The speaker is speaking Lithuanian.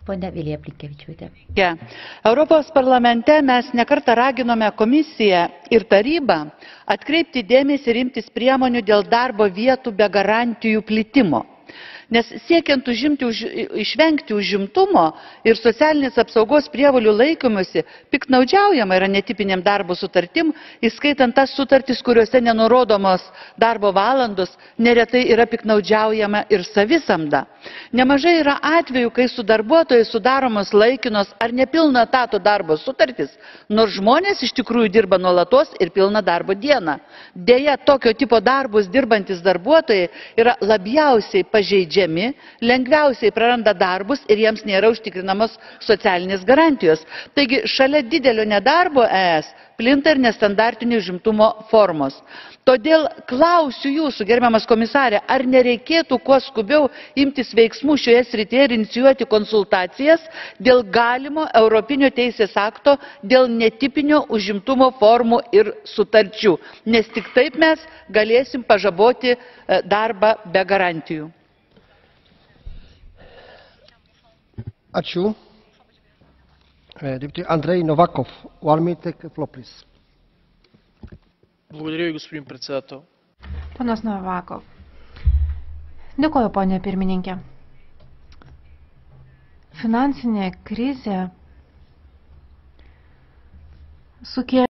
Pone Vilija Blinkevičiūtė. Europos parlamente mes nekartą raginome komisiją ir tarybą atkreipti dėmesį ir imtis priemonių dėl darbo vietų be garantijų plitimo. Nes siekiant išvengti užimtumo ir socialinės apsaugos prievolių laikymosi, piktnaudžiaujama yra netipiniam darbo sutartim, įskaitant tas sutartis, kuriuose nenurodomos darbo valandos, neretai yra piktnaudžiaujama ir savisamda. Nemažai yra atvejų, kai su darbuotojais sudaromos laikinos ar nepilno etato darbo sutartis, nors žmonės iš tikrųjų dirba nuolatos ir pilną darbo dieną. Deja, tokio tipo darbus dirbantis darbuotojai yra labiausiai pažeidžiami, lengviausiai praranda darbus ir jiems nėra užtikrinamos socialinės garantijos. Taigi, šalia didelio nedarbo ES plinta ir nestandartinių užimtumo formos. Todėl klausiu jūsų, gerbiamas komisarė, ar nereikėtų kuo skubiau imtis veiksmų šioje srityje ir inicijuoti konsultacijas dėl galimo Europinio teisės akto dėl netipinio užimtumo formų ir sutarčių, nes tik taip mes galėsim pažaboti darbą be garantijų. Ačiū. Депутат Андрей Новаков. One minute, please. Благодаря ви, господин председател. Panas Novakov. Dėkoju, ponė pirmininkė. Finansinė krizė sukėlė